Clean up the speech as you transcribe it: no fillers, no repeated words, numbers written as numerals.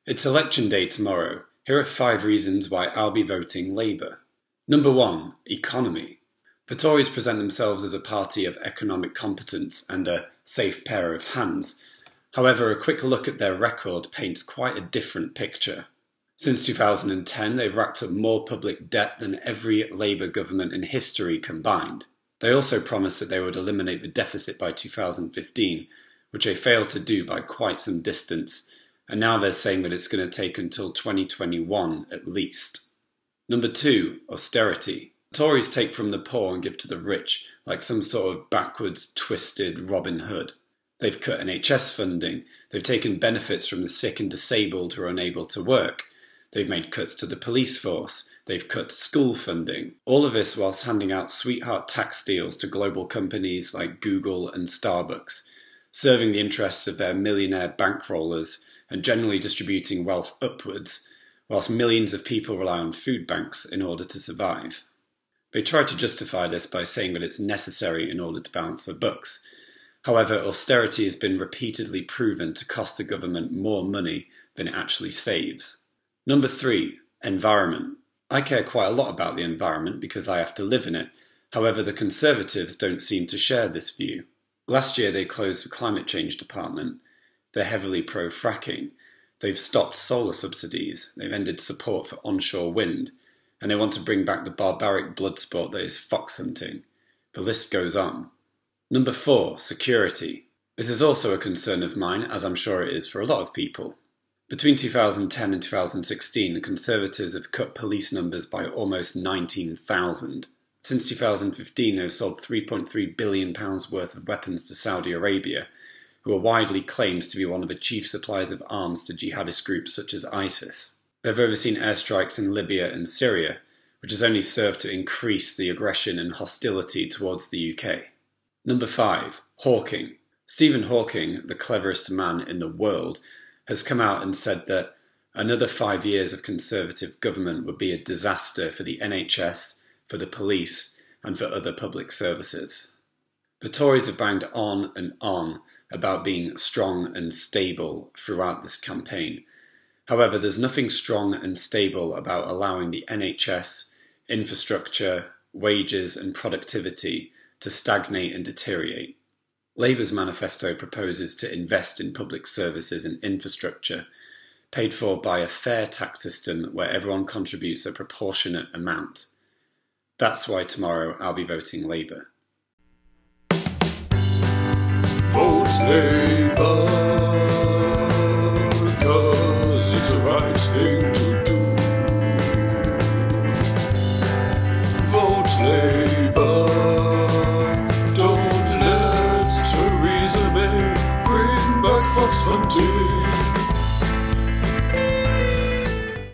It's election day tomorrow. Here are 5 reasons why I'll be voting Labour. Number 1. Economy. The Tories present themselves as a party of economic competence and a safe pair of hands. However, a quick look at their record paints quite a different picture. Since 2010, they've racked up more public debt than every Labour government in history combined. They also promised that they would eliminate the deficit by 2015, which they failed to do by quite some distance, and now they're saying that it's going to take until 2021 at least. Number 2. Austerity. The Tories take from the poor and give to the rich, like some sort of backwards, twisted Robin Hood. They've cut NHS funding, they've taken benefits from the sick and disabled who are unable to work, they've made cuts to the police force, they've cut school funding. All of this whilst handing out sweetheart tax deals to global companies like Google and Starbucks, serving the interests of their millionaire bankrollers and generally distributing wealth upwards, whilst millions of people rely on food banks in order to survive. They try to justify this by saying that it's necessary in order to balance the books. However, austerity has been repeatedly proven to cost the government more money than it actually saves. Number 3. Environment. I care quite a lot about the environment because I have to live in it. However, the Conservatives don't seem to share this view. Last year they closed the Climate Change Department. They're heavily pro-fracking. They've stopped solar subsidies. They've ended support for onshore wind. And they want to bring back the barbaric blood sport that is fox hunting. The list goes on. Number 4. Security. This is also a concern of mine, as I'm sure it is for a lot of people. Between 2010 and 2016, the Conservatives have cut police numbers by almost 19,000. Since 2015, they've sold £3.3 billion worth of weapons to Saudi Arabia, who are widely claimed to be one of the chief suppliers of arms to jihadist groups such as ISIS. They've overseen airstrikes in Libya and Syria, which has only served to increase the aggression and hostility towards the UK. Number 5. Hawking. Stephen Hawking, the cleverest man in the world, has come out and said that another 5 years of Conservative government would be a disaster for the NHS, for the police, and for other public services. The Tories have banged on and on about being strong and stable throughout this campaign. However, there's nothing strong and stable about allowing the NHS, infrastructure, wages and productivity to stagnate and deteriorate. Labour's manifesto proposes to invest in public services and infrastructure, paid for by a fair tax system where everyone contributes a proportionate amount. That's why tomorrow I'll be voting Labour. Vote Labour, 'cause it's the right thing to do. Vote Labour, don't let Theresa May bring back fox hunting.